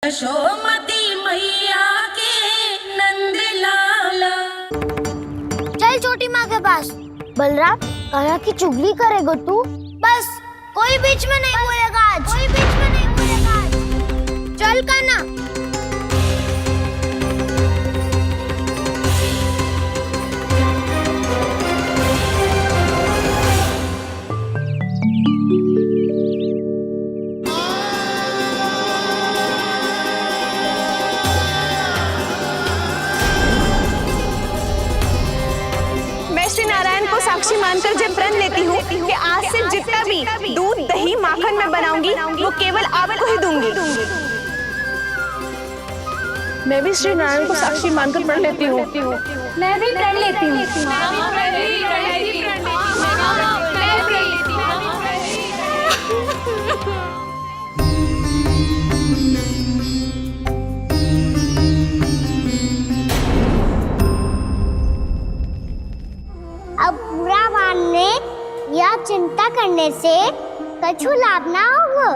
यशोमती मैया के नंद लाला। चल छोटी माँ के पास। बलराम, कान्हा की चुगली करेगा तू? बस, कोई बीच में नहीं बोलेगा आज। कोई बीच में नहीं बोलेगा आज। चल कान्हा। साक्षी मानकर जब प्रण लेती हूँ कि आज से जितना भी दूध दही माखन मैं बनाऊंगी वो केवल आपको ही दूंगी। मैं भी श्री नारायण को साक्षी मानकर प्रण लेती हूँ। मैं भी प्रण लेती हूँ। अब बुरा मानने या चिंता करने से कछु लाभ ना होगा।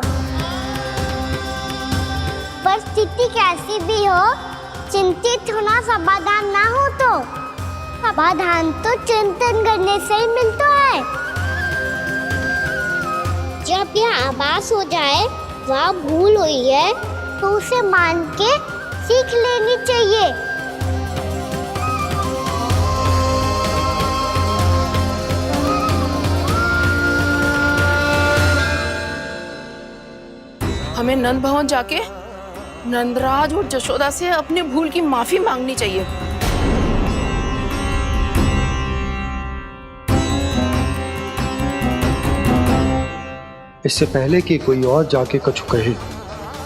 परिस्थिति कैसी भी हो, चिंतित होना समाधान ना हो तो समाधान तो चिंतन करने से ही मिलता है। जब यह आभास हो जाए वह भूल हुई है तो उसे मान के सीख लेनी चाहिए। हमें नंद भवन जाके नंदराज और जशोदा से अपनी भूल की माफी मांगनी चाहिए। इससे पहले कि कोई और जाके कछु कहे,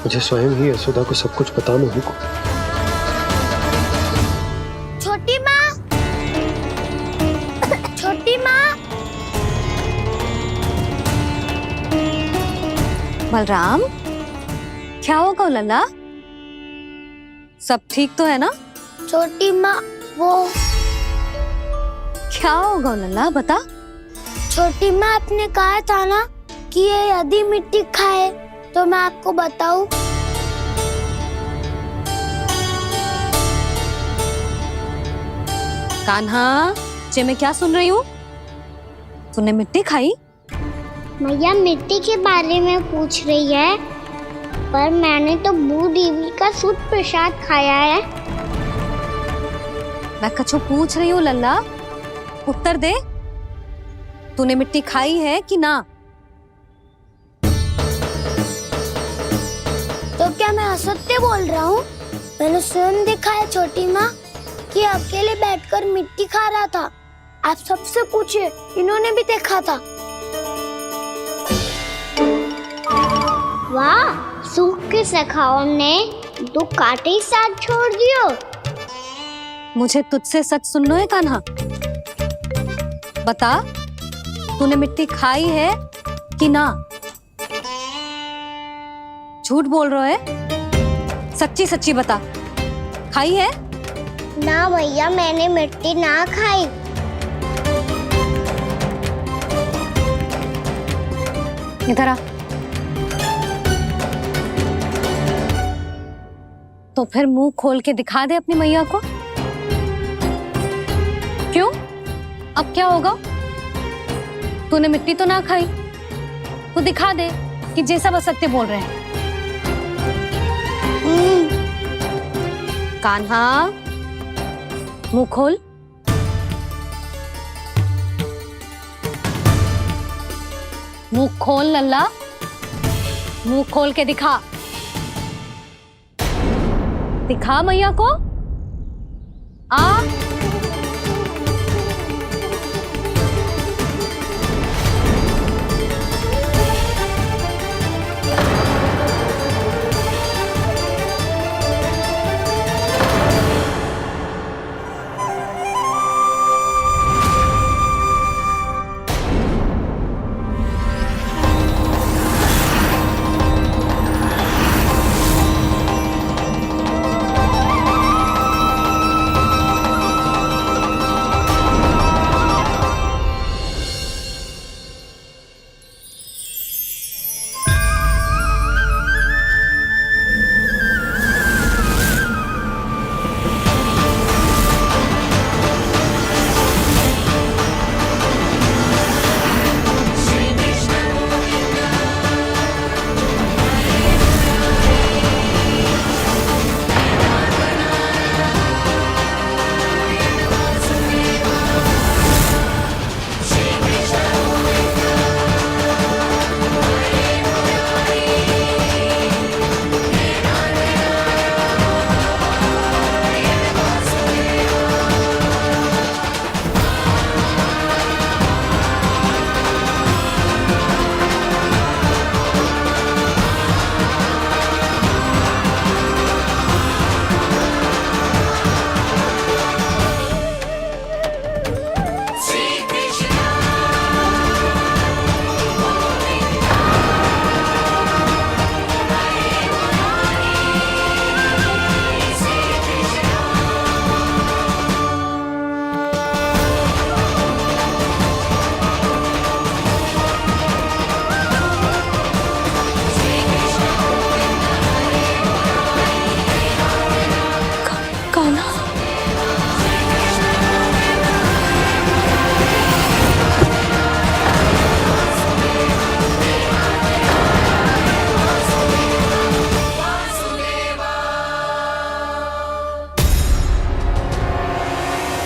मुझे स्वयं ही यशोदा को सब कुछ बताना होगा। छोटी माँ, छोटी माँ। बलराम, क्या होगा लल्ला? सब ठीक तो है ना? छोटी माँ, वो क्या होगा लल्ला, बता। छोटी माँ, आपने कहा था ना कि ये यदि मिट्टी खाए तो मैं आपको बताऊं। कान्हा, जे मैं क्या सुन रही हूँ? तूने मिट्टी खाई? मैया मिट्टी के बारे में पूछ रही है, पर मैंने तो भू देवी का शुद्ध प्रसाद खाया है। मैं कछु पूछ रही हूँ लल्ला, उत्तर दे। तूने मिट्टी खाई है कि ना? तो क्या मैं असत्य बोल रहा हूँ? मैंने स्वयं देखा है छोटी माँ कि अकेले बैठकर मिट्टी खा रहा था। आप सबसे पूछिए, इन्होंने भी देखा था। वाह, सूख के सखाओ ने दो कांटे ही साथ छोड़ दियो। मुझे तुझसे सच सुनना है कान्हा। बता, तूने मिट्टी खाई है कि ना? झूठ बोल रहा है, सच्ची सच्ची बता, खाई है? ना भैया, मैंने मिट्टी ना खाई। इधर आ। तो फिर मुंह खोल के दिखा दे अपनी मैया को। क्यों? अब क्या होगा? तूने मिट्टी तो ना खाई, तो दिखा दे कि जे सब असत्य बोल रहे हैं। कान्हा, मुंह खोल। मुंह खोल लल्ला, मुंह खोल के दिखा। दिखा मैया को। आ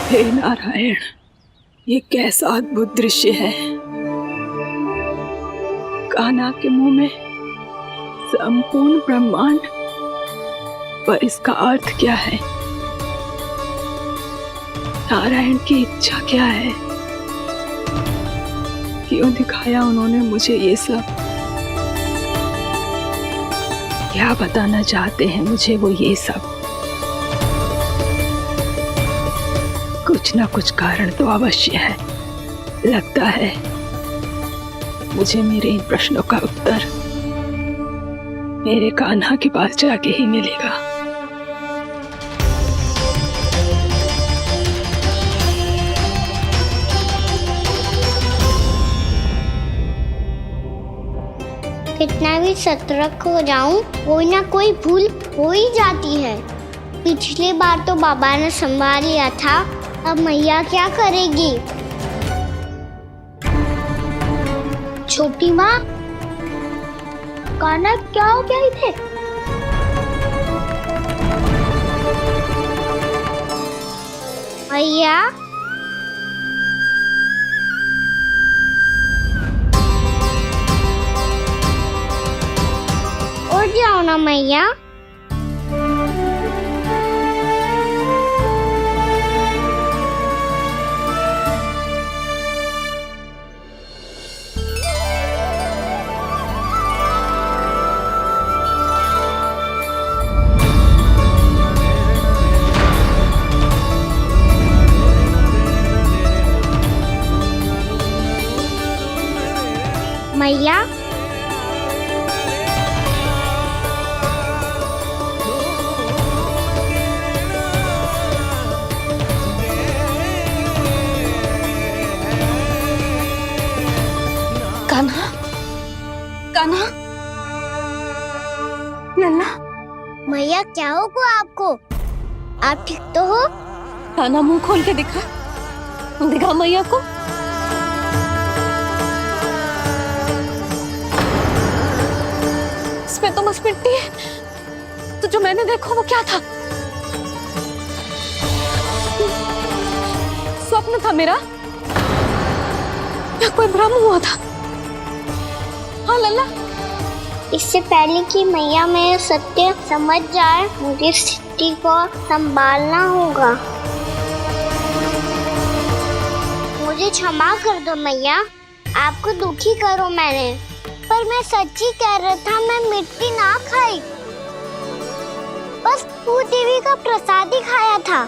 हे नारायण, ये कैसा अद्भुत दृश्य है। कान्हा के मुंह में संपूर्ण ब्रह्मांड, पर इसका अर्थ क्या है? नारायण की इच्छा क्या है? क्यों दिखाया उन्होंने मुझे ये सब? क्या बताना चाहते हैं मुझे वो ये सब? कुछ ना कुछ कारण तो अवश्य है। लगता है मुझे मेरे इन प्रश्नों का उत्तर मेरे कान्हा के पास जाके ही मिलेगा। कितना भी सतर्क हो जाऊं, कोई ना कोई भूल हो ही जाती है। पिछली बार तो बाबा ने संभाल लिया था, अब मैया क्या करेगी? छोटी माँ, कान्हा क्या हो गया इधर? मैया, उठ जाओ ना मैया। मैया, कान्हा, कान्हा, लल्ला, मैया क्या होगा आपको? आप ठीक तो हो? कान्हा मुंह खोल के दिखा, दिखा मैया को। इसमें तो बस मिट्टी है, तो जो मैंने देखा वो क्या था? स्वप्न था मेरा या कोई भ्रम हुआ था? हाँ लल्ला, इससे पहले कि मैया मेरे सत्य समझ जाए, मुझे स्थिति को संभालना होगा। मुझे क्षमा कर दो मैया, आपको दुखी करो मैंने, पर मैं सच्ची कह रहा था, मैं मिट्टी ना खाई, बस तू देवी का प्रसाद ही खाया था।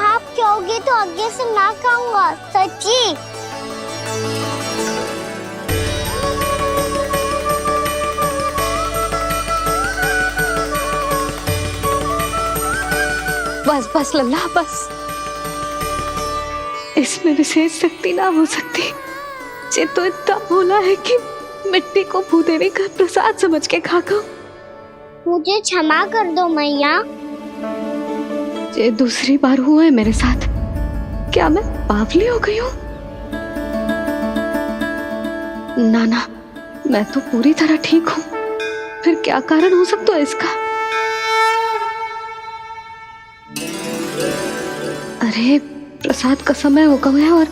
आप कहोगे तो आगे से ना खाऊंगा, सच्ची। बस बस लल्ला, बस। इसमें विशेष शक्ति ना हो सकती। ये तो इतना भोला है कि मिट्टी को भूदेवी का प्रसाद समझ के खागा। मुझे क्षमा कर दो मैया। ये दूसरी बार हुआ है मेरे साथ। क्या मैं बावली हो गई हूँ? ना ना, मैं तो पूरी तरह ठीक हूँ। फिर क्या कारण हो सकता है इसका? अरे प्रसाद का समय हो गया है और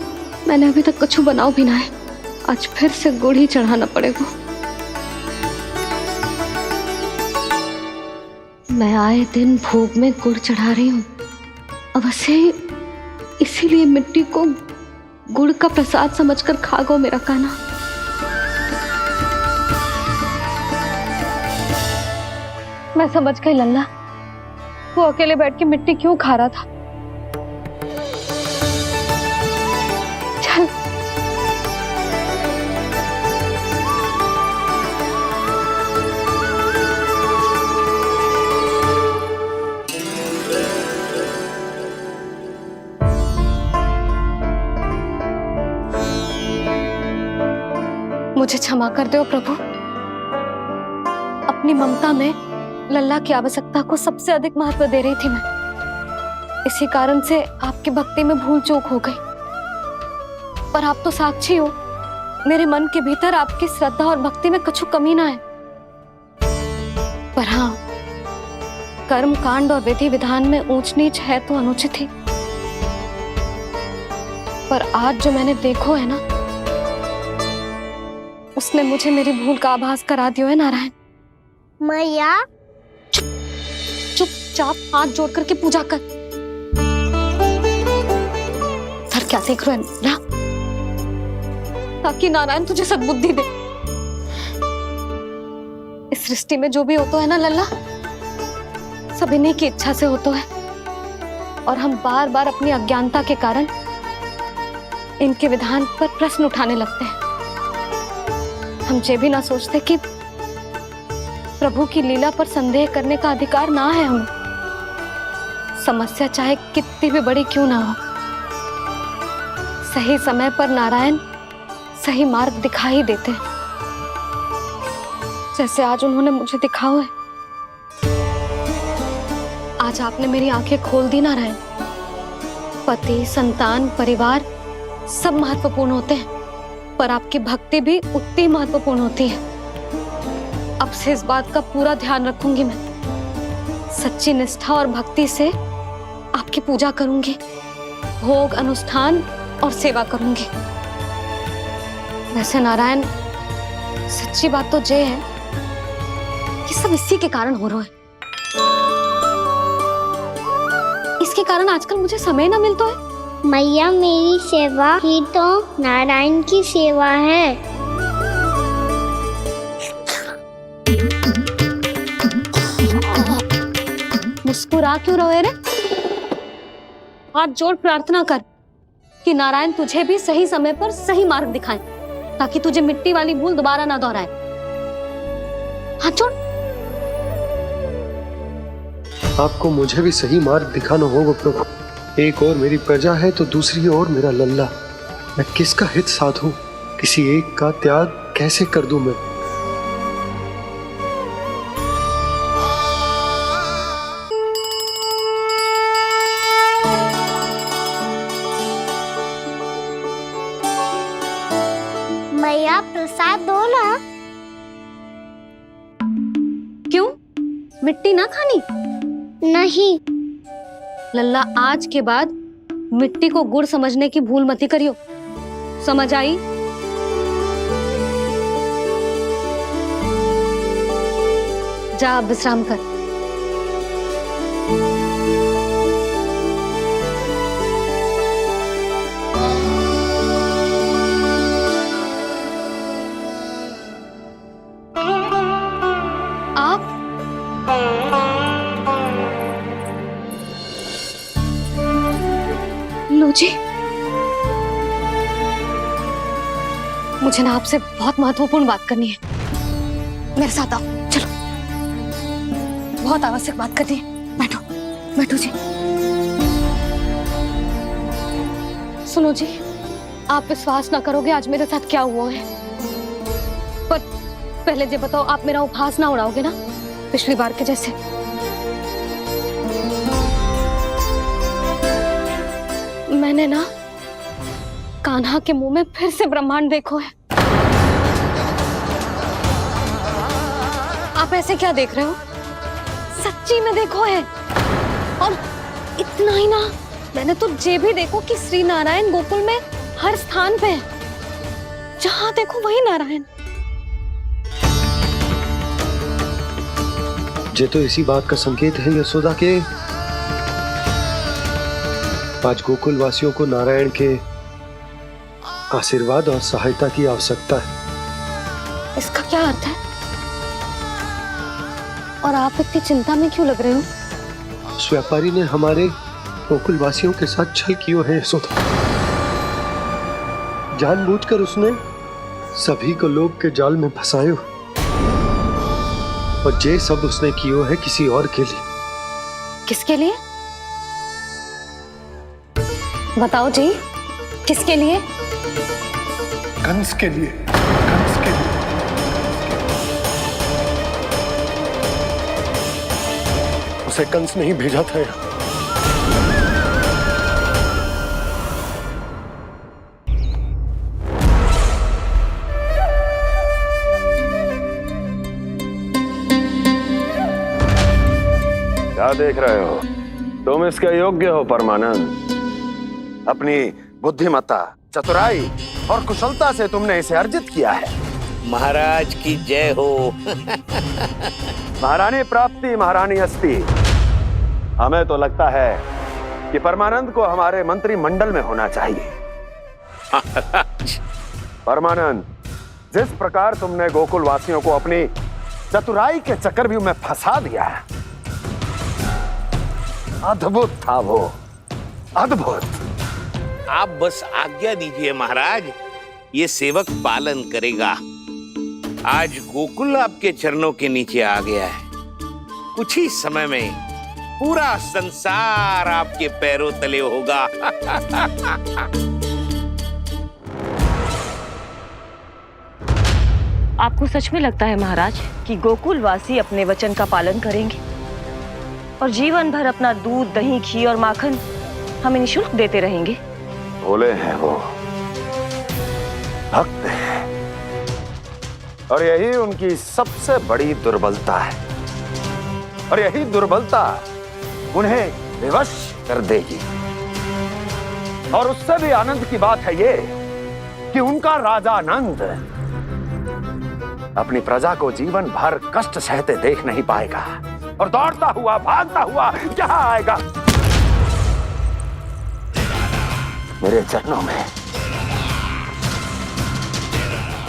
मैंने अभी तक कछु बनाओ भी ना है। आज फिर से गुड़ ही चढ़ाना पड़ेगा। मैं आए दिन भोग में गुड़ चढ़ा रही हूँ, अवश्य इसीलिए मिट्टी को गुड़ का प्रसाद समझकर खा गो मेरा कान्हा। मैं समझ गई लल्ला, वो अकेले बैठ के मिट्टी क्यों खा रहा था। चल मुझे क्षमा कर दो प्रभु। अपनी ममता में लल्ला की आवश्यकता को सबसे अधिक महत्व दे रही थी मैं। इसी कारण से आपकी भक्ति में भूल चूक हो गई। पर आप तो साक्षी हो, मेरे मन के भीतर आपकी श्रद्धा और भक्ति में कुछ कमी ना है। पर हाँ, कर्म कांड और विधि विधान में ऊंच नीच है तो अनुचित ही। पर आज जो मैंने देखो है ना, उसने मुझे मेरी भूल का आभास करा दिया है नारायण। मैया चुपचाप हाथ जोड़ करके पूजा कर। सर क्या देख रहे हो ना, ताकि नारायण तुझे सद्बुद्धि दे। इस सृष्टि में जो भी होता है ना लल्ला, सब इन्हीं की इच्छा से होता है, और हम बार बार अपनी अज्ञानता के कारण इनके विधान पर प्रश्न उठाने लगते हैं। हम ये भी ना सोचते कि प्रभु की लीला पर संदेह करने का अधिकार ना है हमें। समस्या चाहे कितनी भी बड़ी क्यों ना हो, सही समय पर नारायण सही मार्ग दिखा ही देते हैं, जैसे आज उन्होंने मुझे दिखाओ है। आज आपने मेरी आंखें खोल दी नारायण। पति, संतान, परिवार सब महत्वपूर्ण होते हैं, पर आपकी भक्ति भी उतनी महत्वपूर्ण होती है। अब से इस बात का पूरा ध्यान रखूंगी मैं। सच्ची निष्ठा और भक्ति से आपकी पूजा करूंगी, भोग, अनुष्ठान और सेवा करूंगी। वैसे नारायण, सच्ची बात तो ये है कि सब इसी के कारण हो रहा है। इसके कारण आजकल मुझे समय ना मिलता है। मैया, मेरी सेवा ही तो नारायण की सेवा है। मुस्कुरा क्यों रहे रे? हाथ जोड़ प्रार्थना कर कि नारायण तुझे भी सही समय पर सही मार्ग दिखाएं, ताकि तुझे मिट्टी वाली भूल दोबारा ना दोहराए। हाथ जोड़। आपको मुझे भी सही मार्ग दिखाना होगा प्रभु। एक और मेरी प्रजा है तो दूसरी ओर मेरा लल्ला। मैं किसका हित साधूं? किसी एक का त्याग कैसे कर दूं मैं? मैया, प्रसाद दो ना। क्यों? मिट्टी ना खानी? नहीं। लल्ला, आज के बाद मिट्टी को गुड़ समझने की भूल मत करियो। समझ आई? जा विश्राम कर। आप लो जी, मुझे ना आपसे बहुत महत्वपूर्ण बात करनी है। मेरे साथ आओ, चलो। बहुत आवश्यक बात करनी है। बैठो, बैठो जी। सुनो जी, आप विश्वास ना करोगे आज मेरे साथ क्या हुआ है। पर पहले ये बताओ, आप मेरा उपहास ना उड़ाओगे ना, पिछली बार के जैसे? मैंने ना कान्हा के मुंह में फिर से ब्रह्मांड देखो है। आप ऐसे क्या देख रहे हो? सच्ची में देखो है। और इतना ही ना, मैंने तो ये भी देखो कि श्री नारायण गोकुल में हर स्थान पे है। जहां देखो वही नारायण। ये तो इसी बात का संकेत है यशोदा के आज गोकुल वासियों को नारायण के आशीर्वाद और सहायता की आवश्यकता है। इसका क्या अर्थ है? और आप इतनी चिंता में क्यों लग रहे हो? उस व्यापारी ने हमारे गोकुल वासियों के साथ छल किया है यशोदा। जानबूझकर उसने सभी को लोभ के जाल में फंसायो, और ये सब उसने किया है किसी और के लिए। किसके लिए? बताओ जी, किसके लिए? कंस के लिए। कंस के लिए। उसे कंस नहीं भेजा था यहाँ। क्या देख रहे हो? तुम इसके योग्य हो परमानंद। अपनी बुद्धिमत्ता, चतुराई और कुशलता से तुमने इसे अर्जित किया है। महाराज की जय हो। महारानी प्राप्ति महारानी अस्ति। हमें तो लगता है कि परमानंद को हमारे मंत्रिमंडल में होना चाहिए। परमानंद, जिस प्रकार तुमने गोकुल वासियों को अपनी चतुराई के चक्रव्यूह में फंसा दिया है, अद्भुत था वो, अद्भुत। आप बस आज्ञा दीजिए महाराज, ये सेवक पालन करेगा। आज गोकुल आपके चरणों के नीचे आ गया है। कुछ ही समय में पूरा संसार आपके पैरों तले होगा। आपको सच में लगता है महाराज कि गोकुल वासी अपने वचन का पालन करेंगे और जीवन भर अपना दूध, दही, घी और माखन हमें निःशुल्क देते रहेंगे? भोले हैं वो, भक्त हैं, और यही उनकी सबसे बड़ी दुर्बलता है। और यही दुर्बलता उन्हें विवश कर देगी। और उससे भी आनंद की बात है ये कि उनका राजा नंद अपनी प्रजा को जीवन भर कष्ट सहते देख नहीं पाएगा और दौड़ता हुआ, भागता हुआ यहाँ आएगा मेरे चरणों में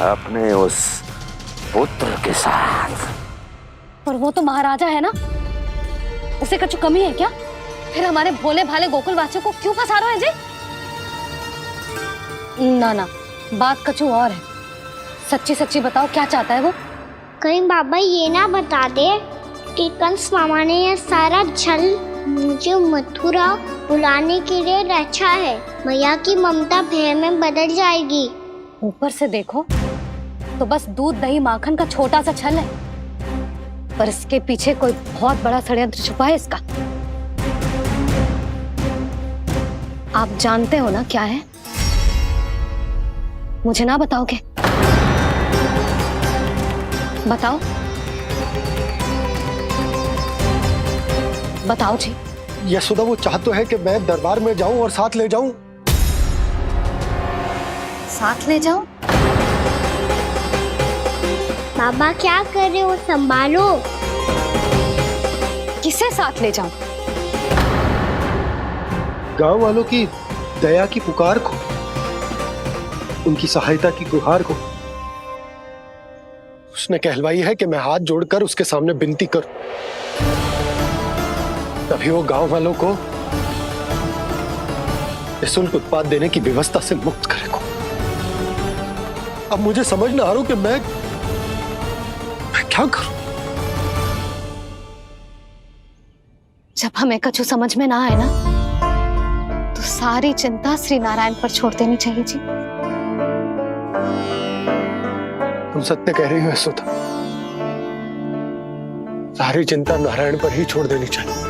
अपने उस पुत्र के साथ। पर वो तो महाराजा है ना, उसे कुछ कमी है क्या? फिर हमारे भोले भाले गोकुल वासियों को क्यों फंसा रहे हैं जी? ना ना, बात कछु और है। सच्ची सच्ची बताओ, क्या चाहता है वो? कहीं बाबा ये ना बता दे कि कंस मामा ने यह सारा छल मुझे मथुरा बुलाने के लिए रचा है। मैया की ममता भय में बदल जाएगी। ऊपर से देखो तो बस दूध, दही, माखन का छोटा सा छल है, पर इसके पीछे कोई बहुत बड़ा षड्यंत्र छुपा है इसका। आप जानते हो ना क्या है? मुझे ना बताओगे? बताओ बताओ जी। यशोदा, वो चाह तो है कि मैं दरबार में जाऊं और साथ ले जाऊं। साथ ले जाओ? बाबा क्या कर रहे हो, संभालो। किसे साथ ले जाऊं? गांव वालों की दया की पुकार को, उनकी सहायता की गुहार को। उसने कहलवाई है कि मैं हाथ जोड़कर उसके सामने विनती करूं, तभी वो गांव वालों को निःशुल्क उत्पाद देने की व्यवस्था से मुक्त करेगा। अब मुझे समझ ना आ रहा कि मैं क्या करूं। जब हमें कछु समझ में ना आए ना, तो सारी चिंता श्री नारायण पर छोड़ देनी चाहिए जी। तुम सत्य कह रही हो यशोदा, सारी चिंता नारायण पर ही छोड़ देनी चाहिए।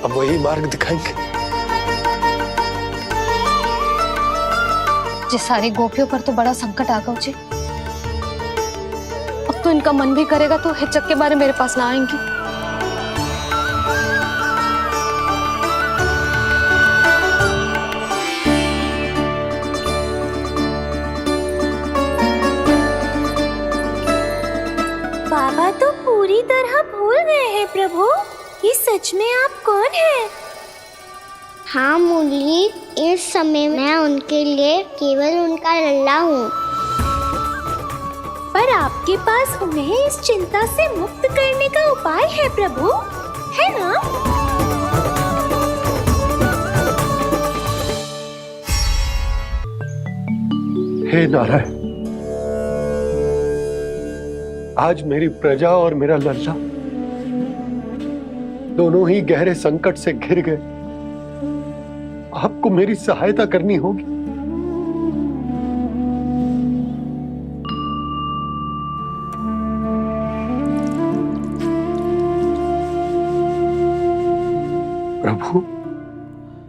अब वही मार्ग दिखाएंगे। जिस सारी गोपियों पर तो बड़ा संकट आ गया जी। अब तो इनका मन भी करेगा तो हिचक के बारे मेरे पास ना आएंगी। बाबा तो पूरी तरह भूल गए हैं प्रभु, ये सच में आप कौन हैं? हाँ मुरली, इस समय मैं उनके लिए केवल उनका लल्ला हूँ। पर आपके पास उन्हें इस चिंता से मुक्त करने का उपाय है प्रभु, है ना? हे नारायण, आज मेरी प्रजा और मेरा लल्ला दोनों ही गहरे संकट से घिर गए। आपको मेरी सहायता करनी होगी। प्रभु,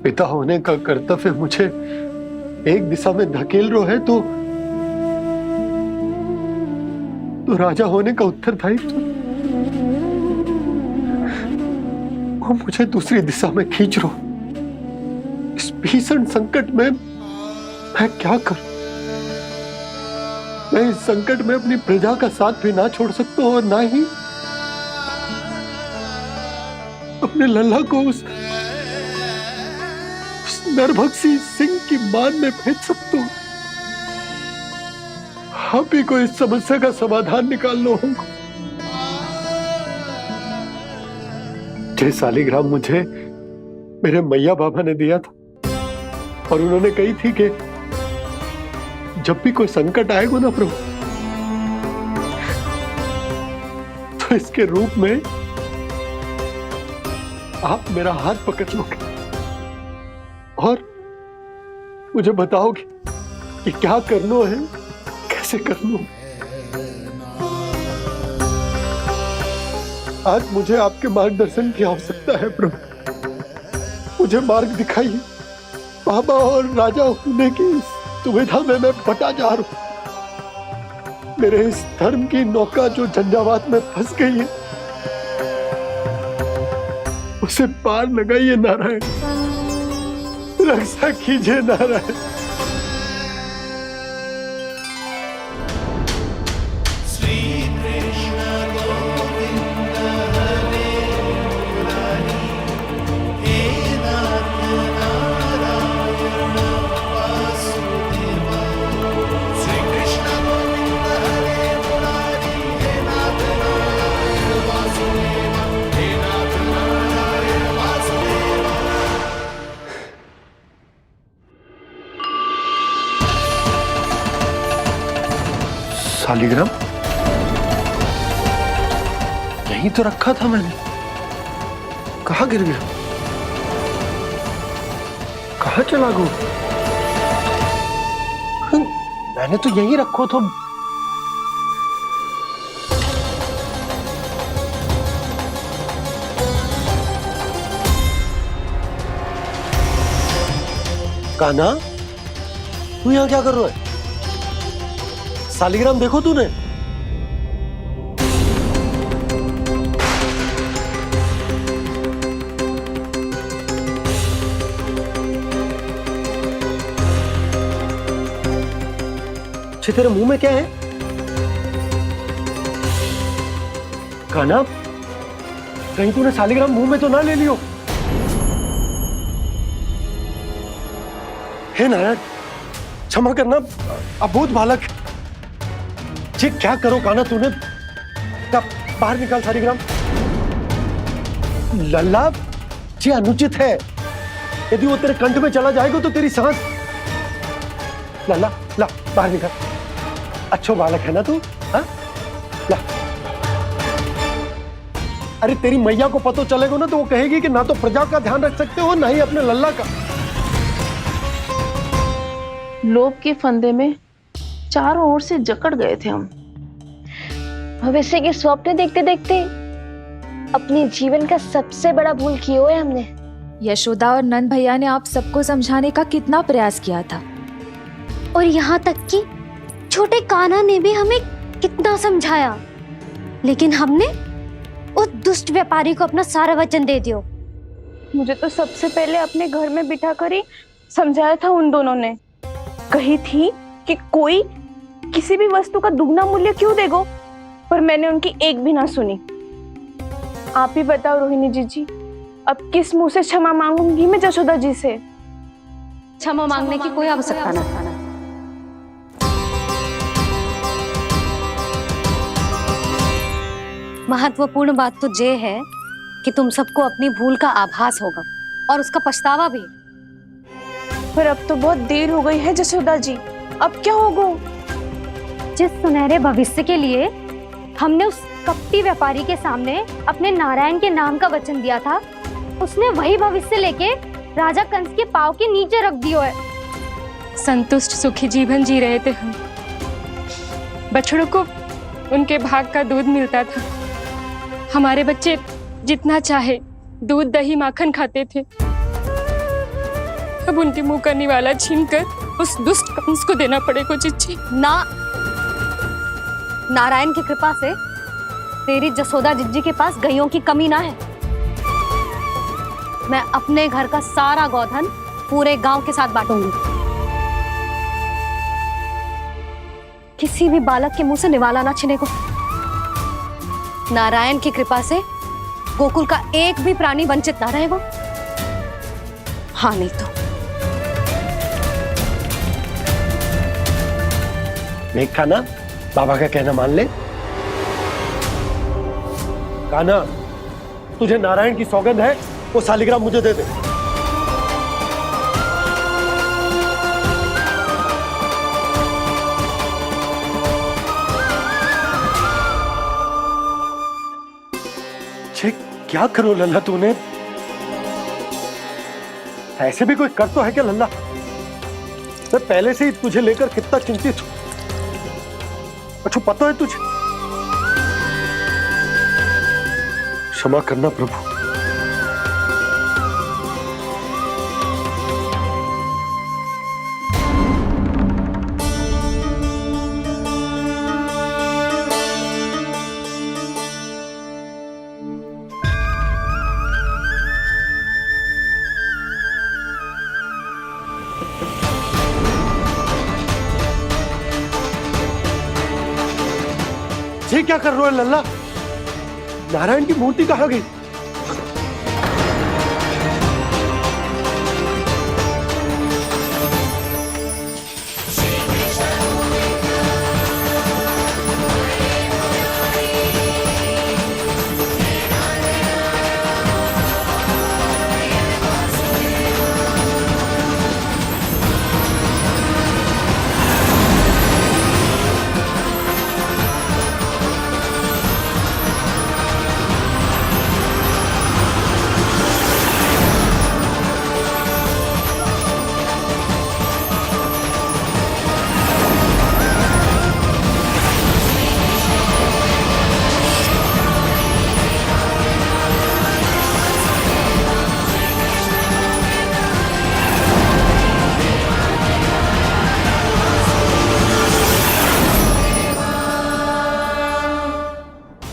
पिता होने का कर्तव्य मुझे एक दिशा में धकेल रहा है तो राजा होने का उत्तरदायित्व वो मुझे दूसरी दिशा में खींच रहा। इस भीषण संकट में मैं क्या करूं? मैं इस संकट में अपनी प्रजा का साथ भी ना छोड़ सकता हूं और ना ही अपने लल्ला को उस नरभक्षी सिंह की मान में भेज सकता हूं। आप ही को इस समस्या का समाधान निकालना होगा। जय सालिग्राम मुझे मेरे मैया बाबा ने दिया था और उन्होंने कही थी कि जब भी कोई संकट आएगा ना प्रभु, तो इसके रूप में आप मेरा हाथ पकड़ लोगे और मुझे बताओगे कि क्या करना है, कैसे करना है। आज मुझे आपके मार्गदर्शन की आवश्यकता है प्रभु। मुझे मार्ग दिखाइए। बाबा और राजा होने की दुविधा में मैं बटा जा रहा हूं। मेरे इस धर्म की नौका जो झंझावात में फंस गई है, उसे पार लगाइए नारायण, रक्षा कीजिए नारायण। सालिग्राम यहीं तो रखा था मैंने, कहाँ गिर गया? कहाँ चला गया? मैंने तो यहीं रखो था। कान्हा, तू यहाँ क्या कर रहा है? सालिग्राम देखो तूने? तेरे मुंह में क्या है? कान्हा, कहीं तूने सालिग्राम मुंह में तो ना ले लियो? हे नारायण, क्षमा करना, अबोध बालक। जी क्या करो कान्हा तूने? बाहर निकाल सालिग्राम। लल्ला, जी अनुचित है। यदि वो तेरे कंठ में चला जाएगा तो तेरी सांस। लल्ला, ला बाहर निकाल। अच्छो बालक है ना तू? हाँ? ला। अरे तेरी मैया को पता चलेगा ना तो वो कहेगी कि ना तो प्रजा का ध्यान रख सकते हो ना ही अपने लल्ला का। लोभ के फंदे में चारों ओर से जकड़ गए थे हम। भविष्य के स्वप्न देखते देखते अपने जीवन का सबसे बड़ा भूल किया है हमने। यशोदा और नंद भैया ने आप सबको समझाने का कितना प्रयास किया था, और यहाँ तक कि छोटे कान्हा ने भी हमें कितना समझाया, लेकिन हमने उस दुष्ट व्यापारी को अपना सारा वचन दे दिया। मुझे तो सबसे पहले अपने घर में बिठा कर ही समझाया था उन दोनों ने। कही थी कि कोई किसी भी वस्तु का दुगना मूल्य क्यों देगा, पर मैंने उनकी एक भी ना सुनी। आप ही बताओ रोहिणी जी, अब किस मुंह से क्षमा मांगूंगी मैं जशोदा जी से? क्षमा मांगने की कोई आवश्यकता ना। महत्वपूर्ण बात तो ये है कि तुम सबको अपनी भूल का आभास होगा और उसका पछतावा भी। पर अब तो बहुत देर हो गई है जशोदा जी, अब क्या होगा? जिस सुनहरे भविष्य के लिए हमने उस कपटी व्यापारी के सामने अपने नारायण के नाम का वचन दिया था, उसने वही भविष्य लेके राजा कंस के पांव के नीचे रख दिया है। संतुष्ट सुखी जीवन जी रहे थे हम। बछड़ों को उनके भाग का दूध मिलता था। हमारे बच्चे जितना चाहे दूध दही माखन खाते थे। अब उनके मुंह का निवाला छीनकर उस दुष्ट कंस को देना पड़ेगा चिच्ची। ना, नारायण की कृपा से तेरी जसोदा जिज्जी के पास गायों की कमी ना है। मैं अपने घर का सारा गोधन पूरे गांव के साथ बांटूंगी। किसी भी बालक के मुंह से निवाला ना छिने को। नारायण की कृपा से गोकुल का एक भी प्राणी वंचित ना रहेगा। हाँ नहीं तो देख कान्हा, बाबा का कहना मान ले। कान्हा, तुझे नारायण की सौगंध है, वो शालिग्राम मुझे दे दे। छे, क्या करो लल्ला तूने? ऐसे भी कोई कर तो है क्या लल्ला? मैं पहले से ही तुझे लेकर कितना चिंतित हूं। अच्छा पता है तुझे? क्षमा करना प्रभु। ये क्या कर रहे हो लल्ला? नारायण की मूर्ति कहाँ गई?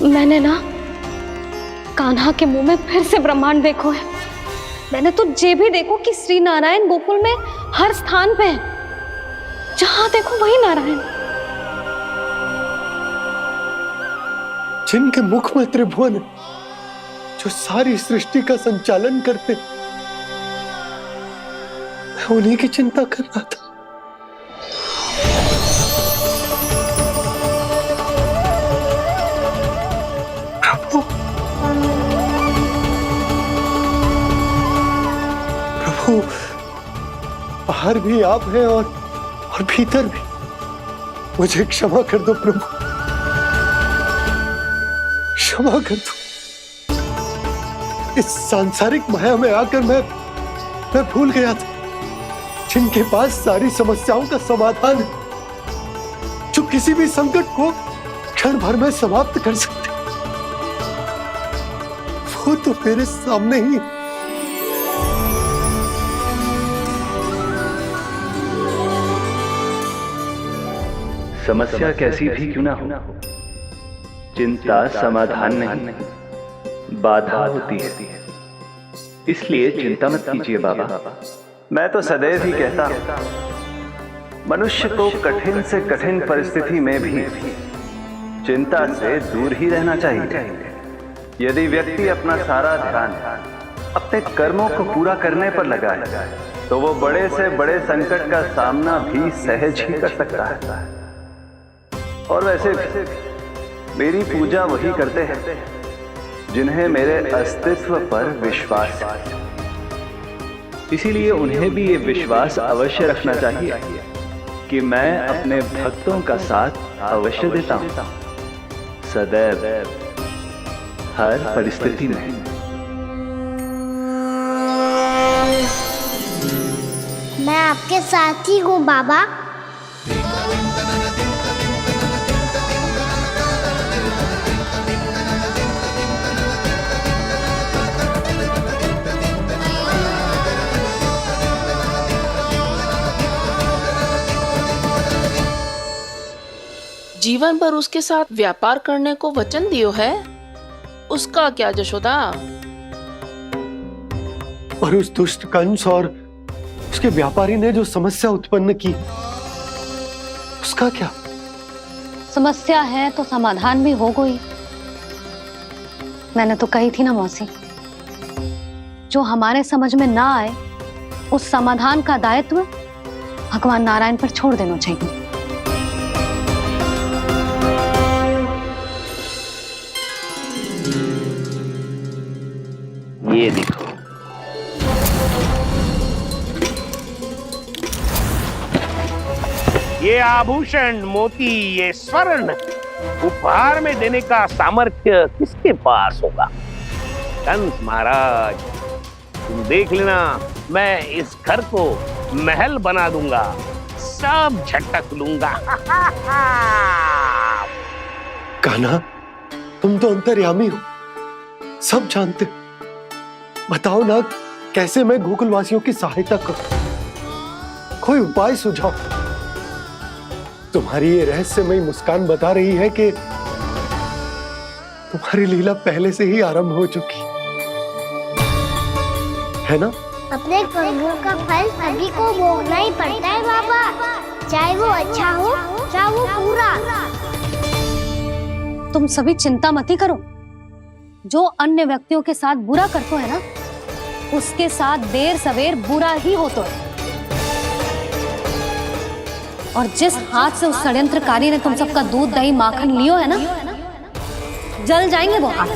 मैंने ना कान्हा के मुंह में फिर से ब्रह्मांड देखो है। मैंने तो ये भी देखो कि श्री नारायण गोकुल में हर स्थान पे है। जहां देखो वही नारायण। जिनके मुख में त्रिभुवन है, जो सारी सृष्टि का संचालन करते, मैं उन्हीं की चिंता कर रहा था। प्रभु, बाहर भी आप हैं और भीतर भी। मुझे क्षमा कर दो प्रभु, क्षमा कर दो। इस सांसारिक माया में आकर मैं भूल गया था जिनके पास सारी समस्याओं का समाधान है, जो किसी भी संकट को क्षण भर में समाप्त कर सकते, वो तो मेरे सामने ही। समस्या कैसी भी क्यों ना हो, चिंता समाधान नहीं, बाधा होती है। इसलिए चिंता मत कीजिए बाबा। मैं तो सदैव ही कहता हूं, मनुष्य को कठिन से कठिन परिस्थिति में भी चिंता से दूर ही रहना चाहिए। यदि व्यक्ति अपना सारा ध्यान अपने कर्मों को पूरा करने पर लगाए, तो वो बड़े से बड़े संकट का सामना भी सहज ही कर सकता है। और वैसे मेरी पूजा वही करते हैं जिन्हें मेरे अस्तित्व पर विश्वास है। इसीलिए उन्हें भी ये विश्वास अवश्य रखना चाहिए कि मैं अपने भक्तों का साथ अवश्य देता हूं, सदैव, हर परिस्थिति में। मैं आपके साथ ही हूँ बाबा। जीवन भर उसके साथ व्यापार करने को वचन दियो है, उसका क्या जशोदा? और उस दुष्ट कंस और उसके व्यापारी ने जो समस्या उत्पन्न की, उसका क्या? समस्या है तो समाधान भी हो गई। मैंने तो कही थी ना मौसी, जो हमारे समझ में ना आए उस समाधान का दायित्व भगवान नारायण पर छोड़ देना चाहिए। ये देखो, ये आभूषण, मोती, ये स्वर्ण उपहार में देने का सामर्थ्य किसके पास होगा? कंस महाराज, तुम देख लेना, मैं इस घर को महल बना दूंगा, सब झटक लूंगा। कान्हा, तुम तो अंतर्यामी हो, सब जानते। बताओ ना, कैसे मैं गोकुलवासियों की सहायता करूं? कोई उपाय सुझाओ। तुम्हारी ये रहस्यमयी मुस्कान बता रही है कि तुम्हारी लीला पहले से ही आरंभ हो चुकी है ना? अपने कर्मों का फल सभी को भोगना ही पड़ता है बाबा, चाहे वो अच्छा हो चाहे वो बुरा। तुम सभी चिंता मत ही करो। जो अन्य व्यक्तियों के साथ बुरा करते है ना, उसके साथ देर सवेर बुरा ही होता है। और जिस हाथ से उस षड्यंत्रकारी ने तुम सबका दूध दही माखन लियो है ना, जल जाएंगे वो हाथ,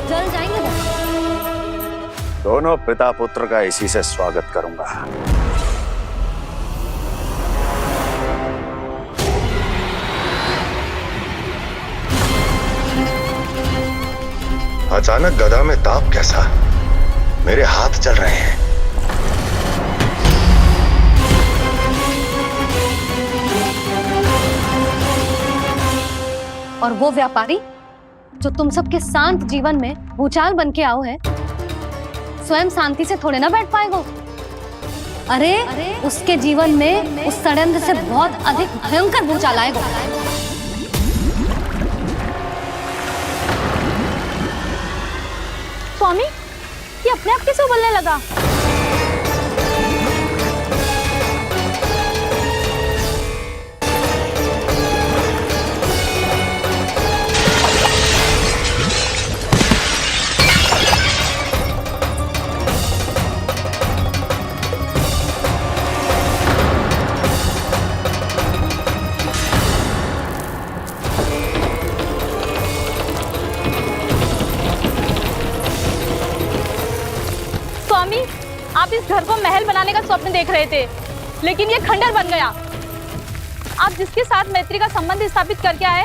जल जाएंगे वो। दोनों पिता पुत्र का इसी से स्वागत करूंगा। अचानक गदा में ताप कैसा? मेरे हाथ चल रहे हैं। और वो व्यापारी जो तुम सबके शांत जीवन में भूचाल बन के आओ है, स्वयं शांति से थोड़े ना बैठ पाएगा। अरे उसके जीवन में उस षड्यंत्र से बहुत अधिक भयंकर भूचाल आएगा। स्वामी, ये अपने आप कैसे उबलने लगा? आप इस घर को महल बनाने का स्वप्न देख रहे थे, लेकिन ये खंडर बन गया। आप जिसके साथ मैत्री का संबंध स्थापित करके आए,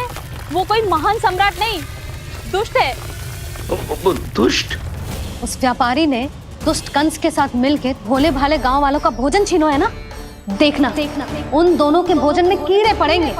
वो कोई महान सम्राट नहीं, दुष्ट है। दुष्ट? उस व्यापारी ने दुष्ट कंस के साथ मिलकर भोले भाले गांव वालों का भोजन छीनो है ना। देखना उन दोनों के भोजन में कीड़े पड़ेंगे।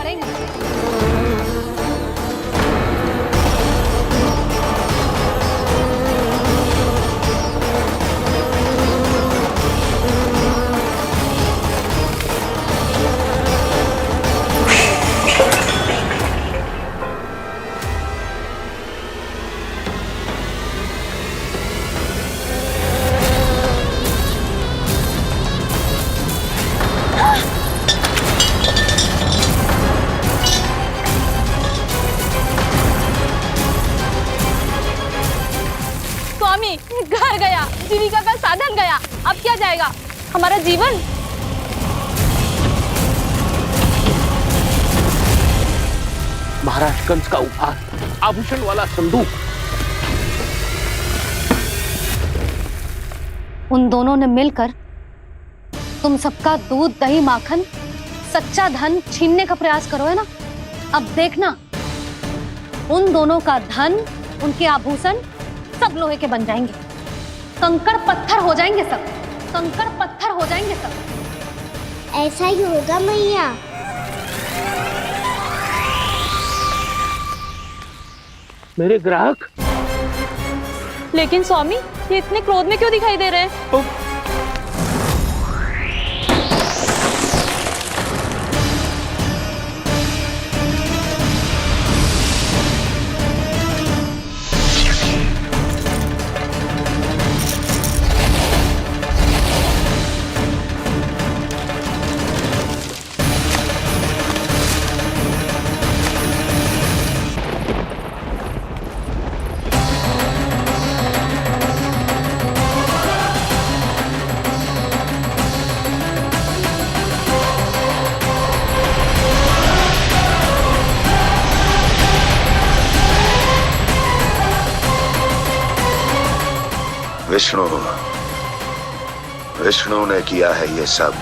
घर गया, जीविका का साधन गया, अब क्या जाएगा हमारा जीवन? महाराज कंस का उपहार, आभूषण वाला संदूक। उन दोनों ने मिलकर तुम सबका दूध दही माखन सच्चा धन छीनने का प्रयास करो है ना। अब देखना, उन दोनों का धन, उनके आभूषण सब लोहे के बन जाएंगे, कंकड़ पत्थर हो जाएंगे सब, कंकड़ पत्थर हो जाएंगे सब। ऐसा ही होगा मैया। मेरे ग्राहक? लेकिन स्वामी, ये इतने क्रोध में क्यों दिखाई दे रहे हैं? विष्णु, विष्णु ने किया है ये सब।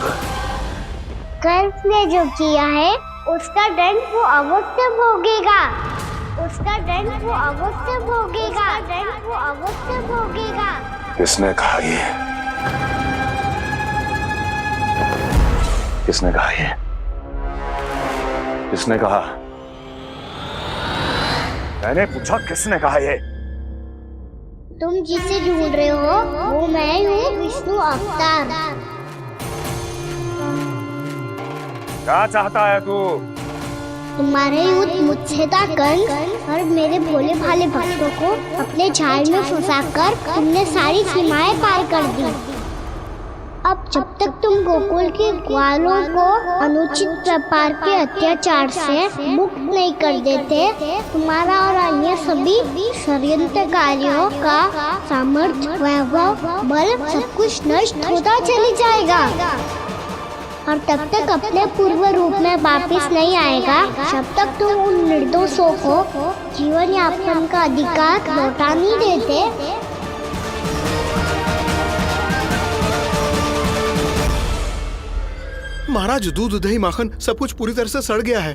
कंस ने जो किया है उसका दंड वो अवश्य भोगेगा, उसका दंड वो अवश्य भोगेगा, दंड वो अवश्य भोगेगा। किसने कहा ये? किसने कहा ये? किसने कहा? मैंने पूछा किसने कहा ये? तुम जिसे ढूंढ रहे हो वो मैं हूँ, विष्णु अवतार। क्या चाहता है तू? तुम्हारे युद्ध मुझसे था कंस, और मेरे भोले भाले भक्तों को अपने जाल में फंसाकर तुमने सारी सीमाएं पार कर दी। अब जब तक तुम गोकुल के ग्वालों को अनुचित प्रकार के अत्याचार से मुक्त नहीं कर देते, तुम्हारा और अन्य सभी षड्यंत्रकारियों का सामर्थ्य, वैभव, बल सब कुछ नष्ट होता चली जाएगा, और तब तक अपने पूर्व रूप में वापस नहीं आएगा जब तक तुम उन निर्दोषों को जीवन यापन का अधिकार लौटा नहीं देते। महाराज, दूध, दही, माखन सब कुछ पूरी तरह से सड़ गया है।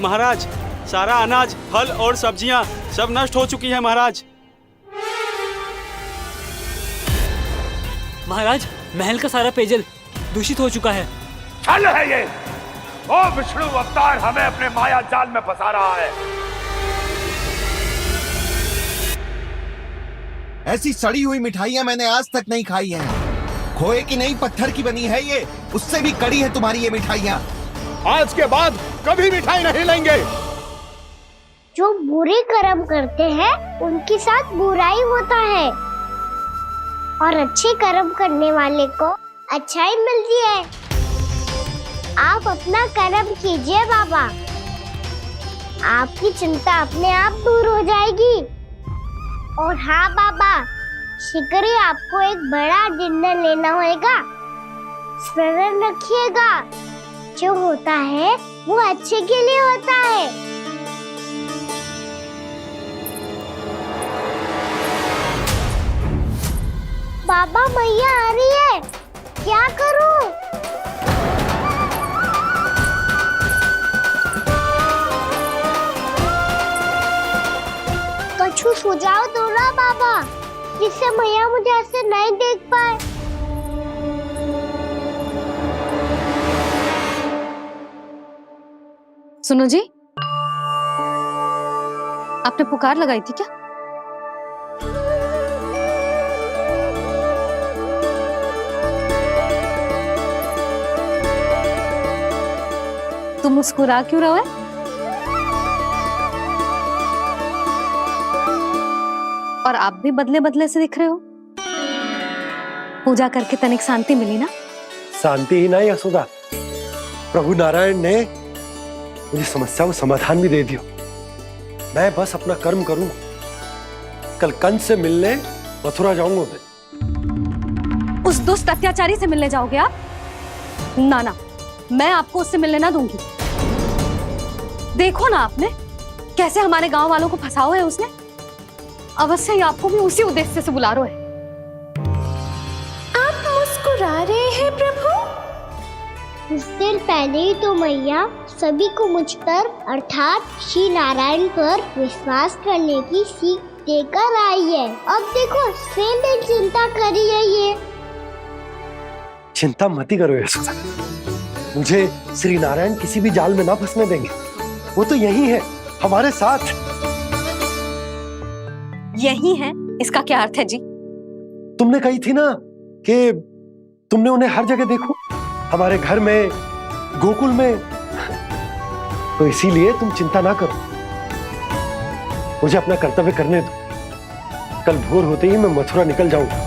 महाराज, सारा अनाज, फल और सब्जियां सब नष्ट हो चुकी हैं महाराज। महाराज, महल का सारा पेयजल दूषित हो चुका है। छल है ये। वो विष्णु अवतार हमें अपने माया जाल में फंसा रहा है। ऐसी सड़ी हुई मिठाइयां मैंने आज तक नहीं खाई हैं। खोए की नहीं, पत्थर की बनी है ये, उससे भी कड़ी है तुम्हारी ये मिठाइयां। आज के बाद कभी मिठाई नहीं लेंगे। जो बुरे कर्म करते हैं उनके साथ बुराई होता है, और अच्छे कर्म करने वाले को अच्छाई मिलती है। आप अपना कर्म कीजिए बाबा, आपकी चिंता अपने आप दूर हो जाएगी। और हाँ बाबा, शीघ्र ही आपको एक बड़ा निर्णय लेना होगा। स्मरण रखिएगा, जो होता है वो अच्छे के लिए होता है। बाबा, मैया आ रही है, क्या करूं? कुछ सुझाव दो ना बाबा, जिससे मैया मुझे ऐसे नहीं देख पाए। सुनो जी, आपने पुकार लगाई थी क्या? तुम मुस्कुरा क्यों रहे हो? और आप भी बदले बदले से दिख रहे हो। पूजा करके तनिक शांति मिली ना? शांति ही नहीं यशोदा, प्रभु नारायण ने मुझे समस्या को समाधान भी दे दिया। मैं बस अपना कर्म करूं। कल कंस से मिलने मथुरा जाऊंगा मैं। उस दुष्ट अत्याचारी से मिलने जाओगे आप? ना ना, मैं आपको उससे मिलने ना दूंगी। देखो ना आपने कैसे हमारे गांव वालों को फंसाओ है उसने। अवश्य ही आपको भी उसी उद्देश्य से बुला रहा है। आप मुस्कुरा रहे हैं प्रभु? कुछ देर पहले ही तो मैया सभी को मुझ पर अर्थात श्री नारायण पर विश्वास करने की सीख देकर आई है। अब देखो स्वयं भी चिंता करी है ये। चिंता मत करो यशोदा, मुझे श्री नारायण किसी भी जाल में ना फंसने देंगे। वो तो यही है हमारे साथ। यही है, इसका क्या अर्थ है जी? तुमने कही थी ना कि तुमने उन्हें हर जगह देखो, हमारे घर में, गोकुल में। तो इसीलिए तुम चिंता ना करो, मुझे अपना कर्तव्य करने दो। कल भोर होते ही मैं मथुरा निकल जाऊंगा।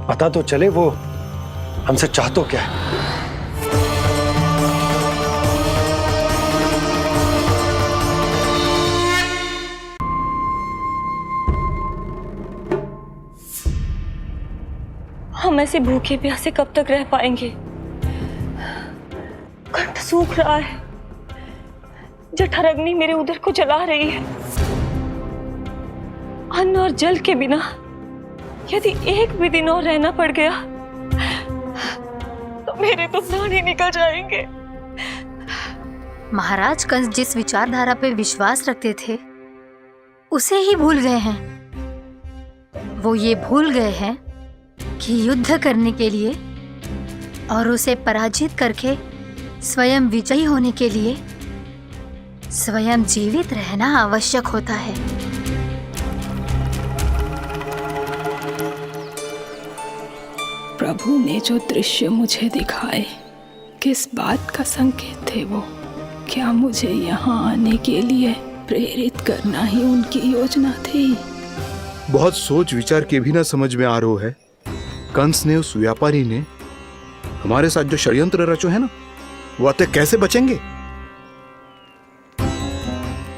पता तो चले वो हमसे चाहतो क्या है। हम ऐसे भूखे प्यासे कब तक रह पाएंगे? कंठ सूख रहा है, जठराग्नि मेरे उदर को जला रही है। अन्न और जल के बिना यदि एक भी दिन और रहना पड़ गया तो मेरे तो प्राण ही निकल जाएंगे। महाराज कंस जिस विचारधारा पे विश्वास रखते थे उसे ही भूल गए हैं। वो ये भूल गए हैं कि युद्ध करने के लिए और उसे पराजित करके स्वयं विजयी होने के लिए स्वयं जीवित रहना आवश्यक होता है। प्रभु ने जो दृश्य मुझे दिखाए किस बात का संकेत थे वो? क्या मुझे यहाँ आने के लिए प्रेरित करना ही उनकी योजना थी? बहुत सोच विचार के भी ना समझ में आ रहा है। कंस ने, उस व्यापारी ने हमारे साथ जो षड्यंत्र रचो है ना, वो आते कैसे बचेंगे?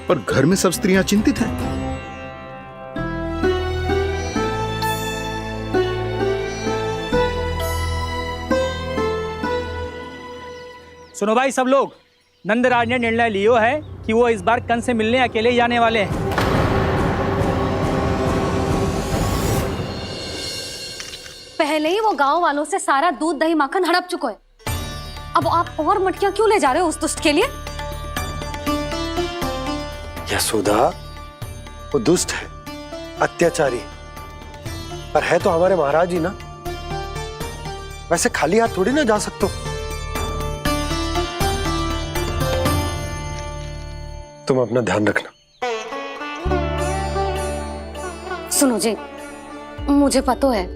पर घर में सब स्त्रियां चिंतित हैं। सुनो भाई सब लोग, नंदराज ने निर्णय लियो है कि वो इस बार कंस से मिलने अकेले ही आने वाले हैं। पहले ही वो गांव वालों से सारा दूध दही माखन हड़प चुका है। अब आप और मटकियां क्यों ले जा रहे हो उस दुष्ट के लिए? यशोदा, वो दुष्ट है, अत्याचारी, पर है तो हमारे महाराज ही ना। वैसे खाली हाथ थोड़ी ना जा सकते। तुम अपना ध्यान रखना। सुनो जी, मुझे पता है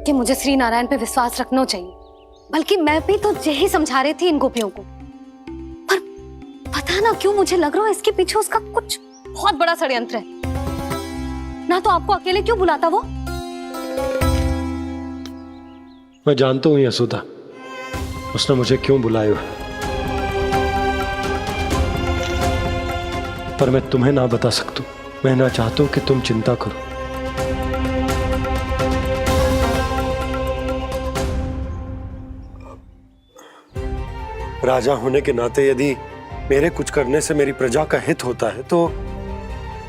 कि मुझे श्री नारायण पे विश्वास रखना चाहिए, बल्कि मैं भी तो यही समझा रही थी इन गोपियों को। पर पता ना क्यों मुझे लग रहा है इसके पीछे उसका कुछ बहुत बड़ा षड्यंत्र है। ना तो आपको अकेले क्यों बुलाता वो? मैं जानता हूँ यशोदा, उसने मुझे क्यों बुलाया, पर मैं तुम्हें ना बता सकता। मैं ना चाहता हूं कि तुम चिंता करो। राजा होने के नाते यदि मेरे कुछ करने से मेरी प्रजा का हित होता है तो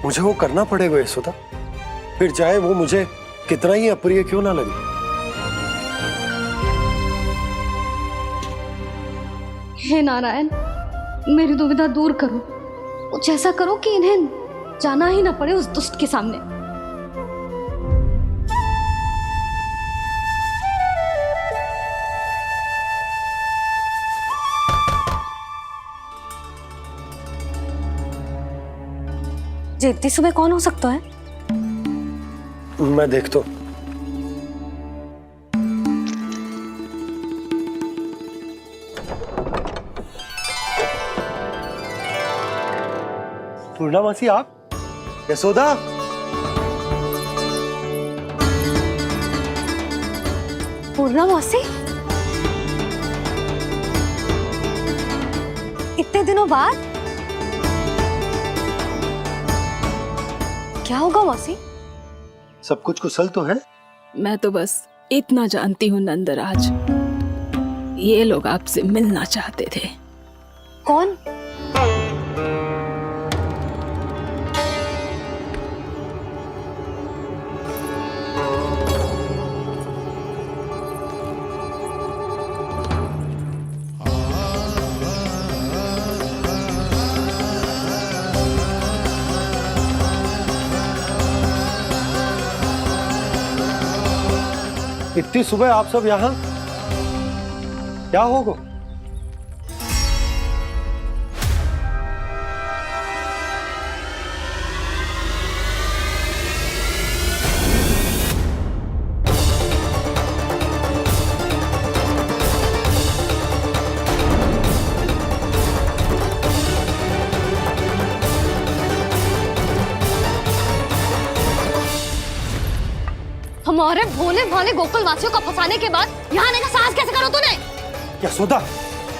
मुझे वो करना पड़ेगा यशोदा, फिर चाहे वो मुझे कितना ही अप्रिय क्यों ना लगे। हे नारायण, मेरी दुविधा दूर करो। कुछ ऐसा करो कि इन्हें जाना ही ना पड़े उस दुष्ट के सामने। जी इतनी सुबह कौन हो सकता है? मैं देखता हूं। पूर्णा मासी, आप? यशोदा, पूर्णा मासी, इतने दिनों बाद? क्या होगा मासी? सब कुछ कुशल तो है? मैं तो बस इतना जानती हूँ नंदराज, ये लोग आपसे मिलना चाहते थे। कौन? इतनी सुबह आप सब यहाँ? क्या होगा? हमारे भोले भाले गोकुल वासियों को फंसाने के बाद यहाँ आने का साहस कैसे करो तूने? यशोदा,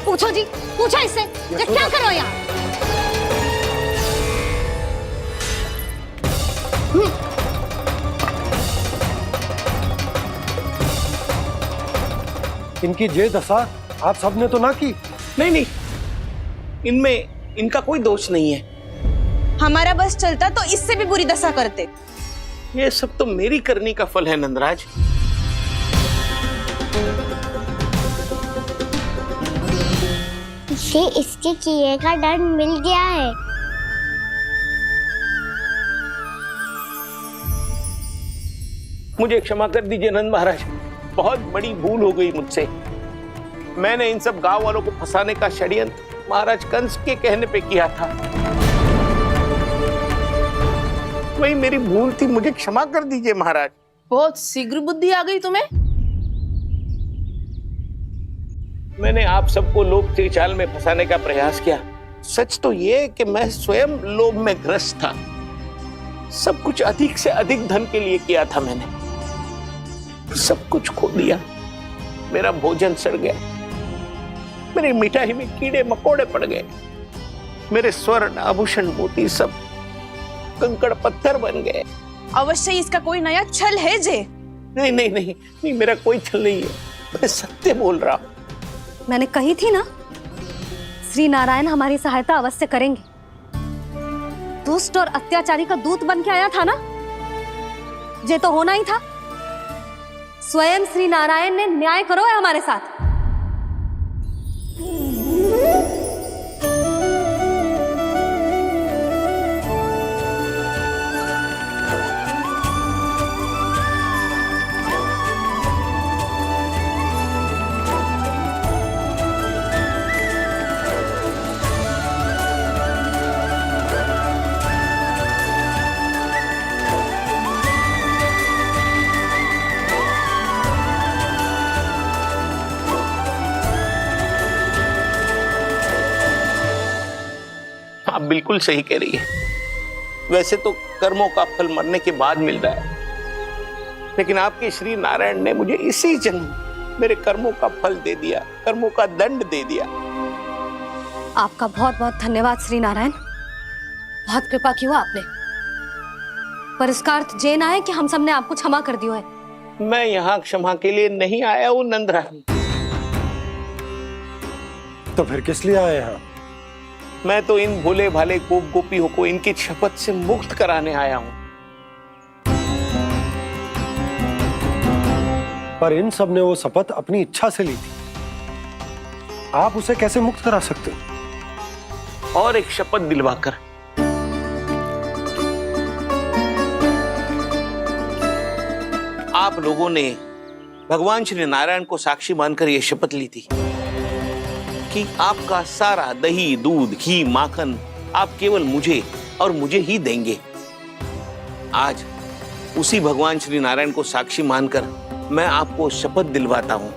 पूछो जी, पूछो इससे, ये क्या करो यहाँ? इनकी ये दशा आप सबने तो ना की? नहीं नहीं, इनमें इनका कोई दोष नहीं है। हमारा बस चलता तो इससे भी बुरी दशा करते। ये सब तो मेरी करनी का फल है नंदराज। इसे इसके किए का दंड मिल गया है। मुझे क्षमा कर दीजिए नंद महाराज, बहुत बड़ी भूल हो गई मुझसे। मैंने इन सब गांव वालों को फंसाने का षड्यंत्र महाराज कंस के कहने पे किया था। वही मेरी भूल थी, मुझे क्षमा कर दीजिए महाराज। बहुत शीघ्र बुद्धि आ गई तुम्हें। मैंने आप सबको लोभ के जाल में फंसाने का प्रयास किया। सच तो ये है कि मैं स्वयं लोभ में ग्रस्त था। सब कुछ अधिक से अधिक धन के लिए किया था मैंने। सब कुछ खो दिया। मेरा भोजन सड़ गया, मेरी मिठाई में कीड़े मकोड़े पड़ गए, मेरे स्वर्ण आभूषण मोती सब कंकड़ पत्थर बन गए। अवश्य इसका कोई नया छल है जे। नहीं नहीं नहीं नहीं, मेरा कोई छल नहीं है, मैं सत्य बोल रहा हूं। मैंने कही थी ना, श्री नारायण हमारी सहायता अवश्य करेंगे। दुष्ट और अत्याचारी का दूत बन के आया था ना, ये तो होना ही था। स्वयं श्री नारायण ने न्याय करो है हमारे साथ। आप बिल्कुल सही कह रही है। वैसे तो कर्मों का फल मरने के बाद मिल रहा है, लेकिन आपके श्री नारायण ने मुझे इसी जन्म मेरे कर्मों का फल दे दिया, कर्मों का दंड दे दिया। आपका बहुत बहुत धन्यवाद श्री नारायण, बहुत कृपा की हो आपने। पर इसका अर्थ ये ना है कि हम सबने आपको क्षमा कर दिया है। मैं यहाँ क्षमा के लिए नहीं आया हूँ नंदरानी। तो फिर किस लिए आए हैं? मैं तो इन भोले भाले गोप गोपियों को इनकी शपथ से मुक्त कराने आया हूँ। पर इन सब ने वो शपथ अपनी इच्छा से ली थी, आप उसे कैसे मुक्त करा सकते हो? और एक शपथ दिलवाकर। आप लोगों ने भगवान श्री नारायण को साक्षी मानकर यह शपथ ली थी कि आपका सारा दही, दूध, घी, माखन आप केवल मुझे और मुझे ही देंगे। आज उसी भगवान श्री नारायण को साक्षी मानकर मैं आपको शपथ दिलवाता हूं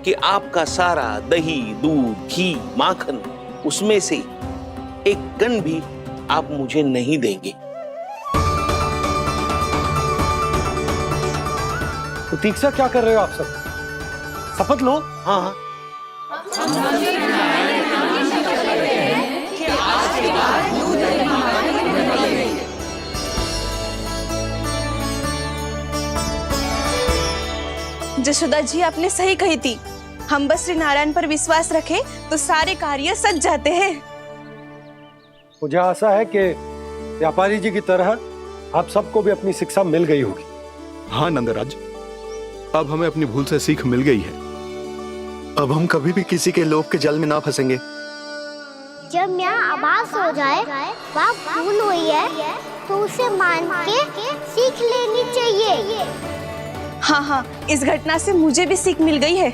कि आपका सारा दही, दूध, घी, माखन उसमें से एक कण भी आप मुझे नहीं देंगे। प्रतीक्षा क्या कर रहे हो आप सब? शपथ लो। हाँ हाँ। जशोदा जी आपने सही कही थी, हम बस श्री नारायण पर विश्वास रखें तो सारे कार्य सज जाते हैं। मुझे आशा है कि व्यापारी जी की तरह आप सबको भी अपनी शिक्षा मिल गई होगी। हाँ नंदराज, अब हमें अपनी भूल से सीख मिल गई है। अब हम कभी भी किसी के लोभ के जल में ना फंसेंगे। जब यहाँ आभास हो जाए वहाँ भूल हुई है तो उसे मान के सीख लेनी चाहिए। हाँ हाँ, इस घटना से मुझे भी सीख मिल गई है।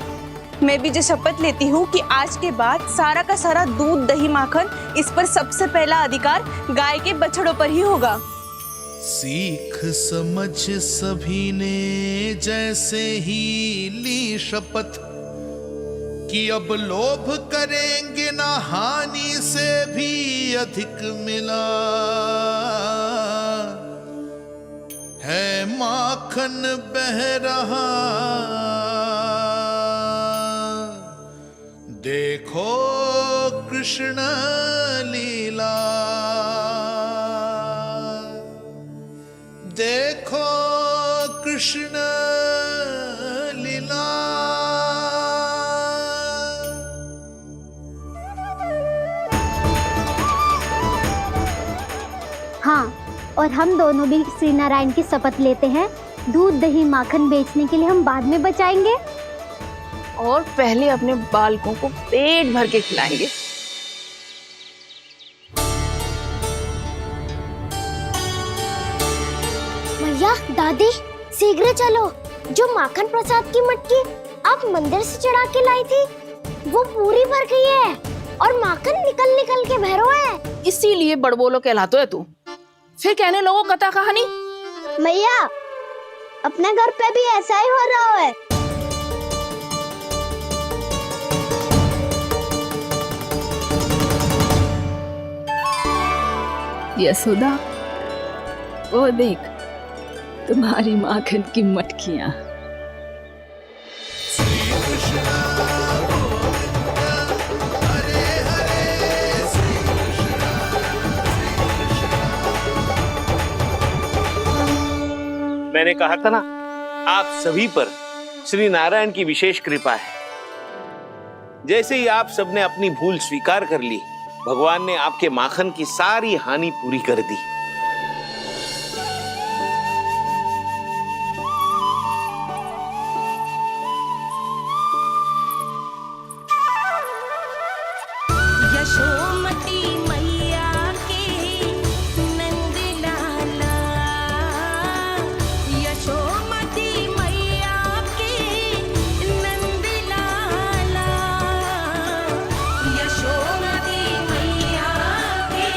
मैं भी जो शपथ लेती हूँ कि आज के बाद सारा का सारा दूध, दही, माखन इस पर सबसे पहला अधिकार गाय के बछड़ों पर ही होगा। सीख समझ सभी ने जैसे ही ली शपथ कि अब लोभ करेंगे ना हानि से भी अधिक मिला है, माखन बह रहा देखो कृष्ण लीला, देखो कृष्ण लीला। हाँ, और हम दोनों भी श्री नारायण की शपथ लेते हैं, दूध दही माखन बेचने के लिए हम बाद में बचाएंगे और पहले अपने बालकों को पेट भर के खिलाएंगे। मैया, दादी, शीघ्र चलो। जो माखन प्रसाद की मटकी आप मंदिर से चढ़ा के लाई थी, वो पूरी भर गई है और माखन निकल निकल के भरो है। इसीलिए बड़बोलो कहलाते है तू। फिर कहने लोगों कथा कहानी। मैया, अपने घर पे भी ऐसा ही हो रहा है। यशोदा, वो देख तुम्हारी माखन की मटकियां। मैंने कहा था ना, आप सभी पर श्री नारायण की विशेष कृपा है। जैसे ही आप सबने अपनी भूल स्वीकार कर ली, भगवान ने आपके माखन की सारी हानि पूरी कर दी। यशोमती मैया के नंद लाला, यशोमती मैया के नंद लाला, यशोमती मैया के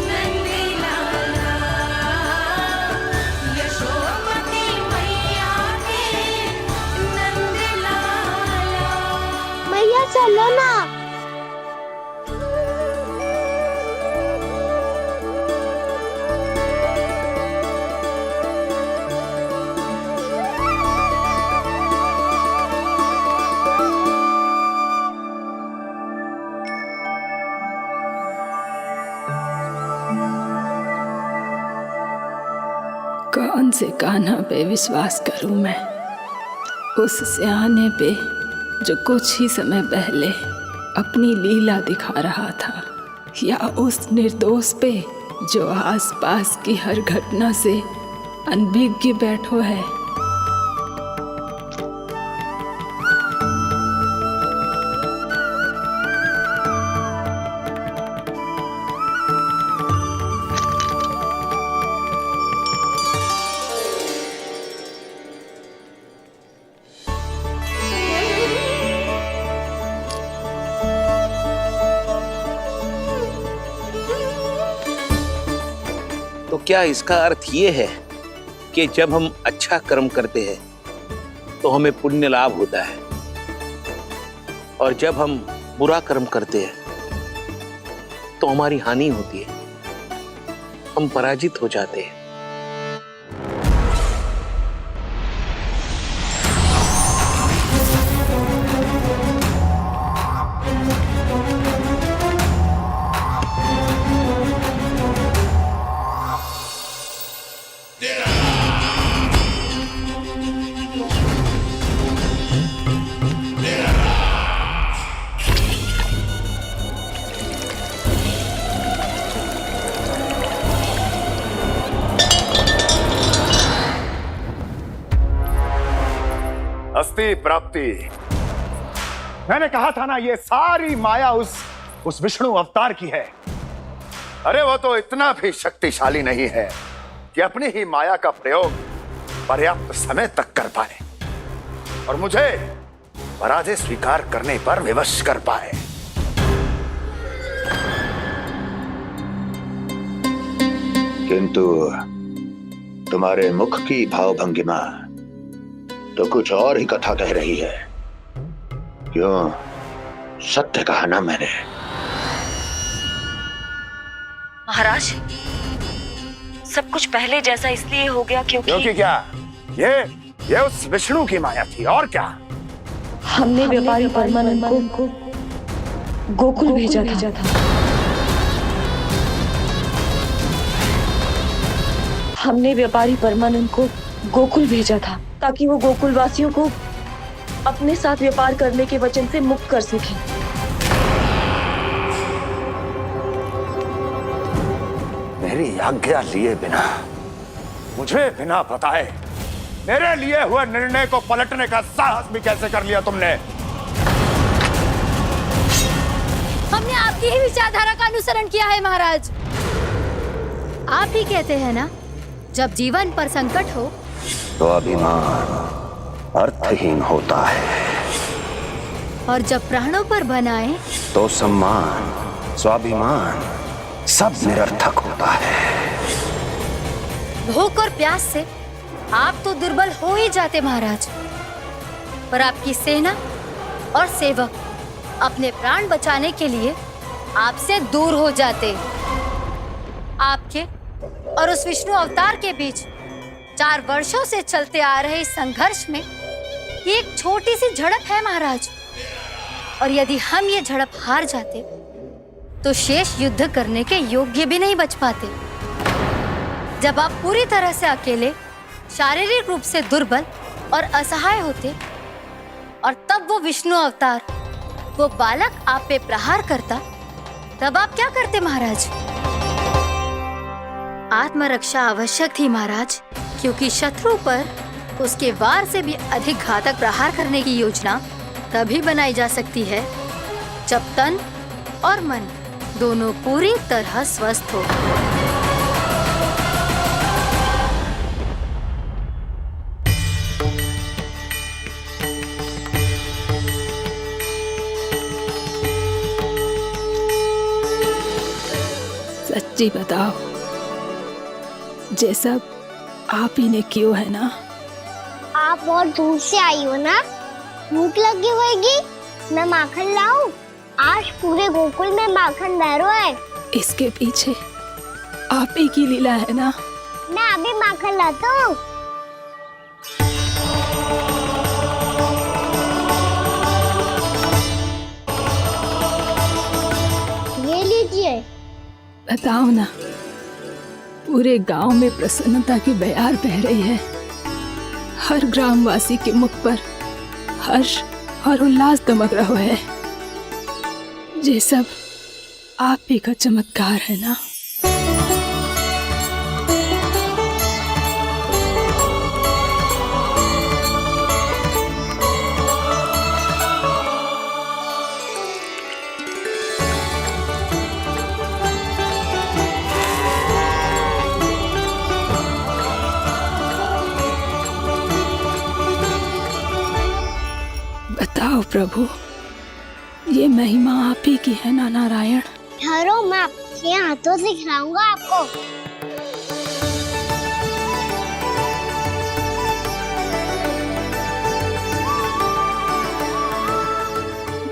नंद लाला, यशोमती मैया के नंद लाला। मैया चलो ना। कौन से कान्हा पे विश्वास करूं मैं? उस सियाने पे जो कुछ ही समय पहले अपनी लीला दिखा रहा था, या उस निर्दोष पे जो आसपास की हर घटना से अनभिज्ञ बैठो है। तो क्या इसका अर्थ ये है कि जब हम अच्छा कर्म करते हैं तो हमें पुण्य लाभ होता है, और जब हम बुरा कर्म करते हैं तो हमारी हानि होती है, हम पराजित हो जाते हैं? अस्ति प्राप्ति। मैंने कहा था ना, ये सारी माया उस विष्णु अवतार की है। अरे वो तो इतना भी शक्तिशाली नहीं है कि अपनी ही माया का प्रयोग पर्याप्त समय तक कर पाए और मुझे पराजय स्वीकार करने पर विवश कर पाए। किंतु तुम्हारे मुख की भावभंगिमा तो कुछ और ही कथा कह रही है। क्यों? सत्य कहा ना मैंने। महाराज, सब कुछ पहले जैसा इसलिए हो गया क्योंकि क्या? ये उस विष्णु की माया थी, और क्या? हमने व्यापारी परमानंद को गोकुल भेजा था। हमने व्यापारी परमानंद को गोकुल भेजा था ताकि वो गोकुल वासियों को अपने साथ व्यापार करने के वचन से मुक्त कर सके। मेरी आज्ञा लिए बिना, मुझे बिना बताए मेरे लिए हुए निर्णय को पलटने का साहस भी कैसे कर लिया तुमने? हमने आपकी ही विचारधारा का अनुसरण किया है महाराज। आप ही कहते हैं ना, जब जीवन पर संकट हो तो अभिमान अर्थहीन होता है, और जब प्राणों पर बनाए तो सम्मान स्वाभिमान सब निरर्थक होता है। भूख और प्यास से आप तो दुर्बल हो ही जाते महाराज, पर आपकी सेना और सेवक अपने प्राण बचाने के लिए आपसे दूर हो जाते। आपके और उस विष्णु अवतार के बीच 4 वर्षों से चलते आ रहे इस संघर्ष में ये एक छोटी सी झड़प है महाराज, और यदि हम ये झड़प हार जाते तो शेष युद्ध करने के योग्य भी नहीं बच पाते। जब आप पूरी तरह से अकेले, शारीरिक रूप से दुर्बल और असहाय होते, और तब वो विष्णु अवतार, वो बालक आप पे प्रहार करता, तब आप क्या करते महाराज? आत्मरक्षा आवश्यक थी महाराज, क्योंकि शत्रु पर उसके वार से भी अधिक घातक प्रहार करने की योजना तभी बनाई जा सकती है जब तन और मन दोनों पूरी तरह स्वस्थ हो। सच्ची बताओ, ये सब आप ही ने क्यों है ना? आप बहुत दूर से आई हो ना, भूख लगी होगी। मैं माखन लाऊं? आज पूरे गोकुल में माखन बह रहा है। इसके पीछे आप ही की लीला है ना? मैं अभी माखन लाता हूँ। ये लीजिए। बताओ ना, पूरे गांव में प्रसन्नता की बयार बह रही है। हर ग्रामवासी के मुख पर हर्ष और उल्लास दमक रहा है। ये सब आप ही का चमत्कार है ना? बताओ प्रभु, ये महिमा आप ही की है ना नारायण? ठहरो, मैं आपके हाथों से खिलाऊंगा आपको।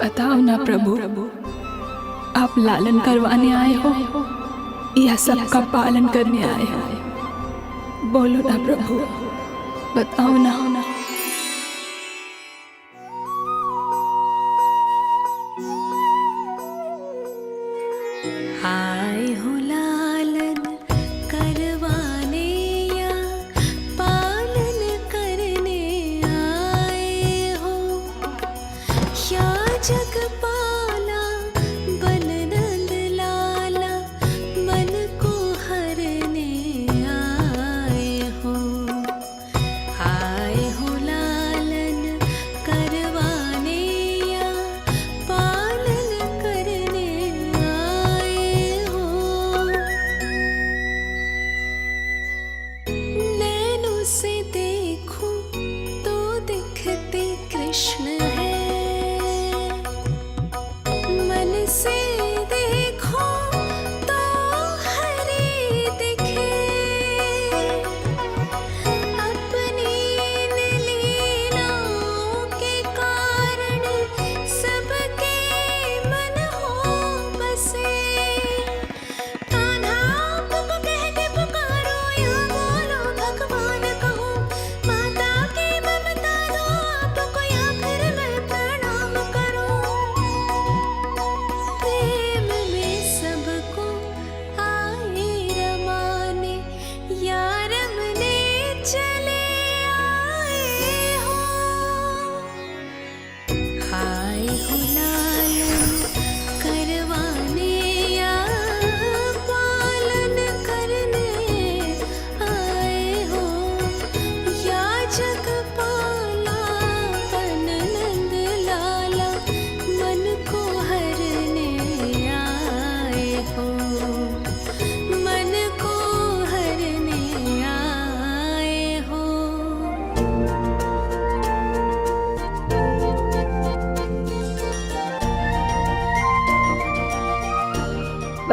बताओ ना प्रभु, आप लालन करवाने आए हो या सबका पालन करने आए हो? बोलो ना प्रभु, बताओ ना। आए हो लालन करवाने या पालन करने आए हो, या जगपाला बन नंद लाला मन को हरने आए हो। आए हो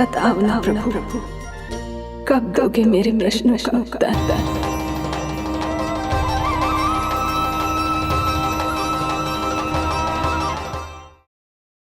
बताओ ना प्रभु, कब दोगे मेरे प्रश्नों का उत्तर?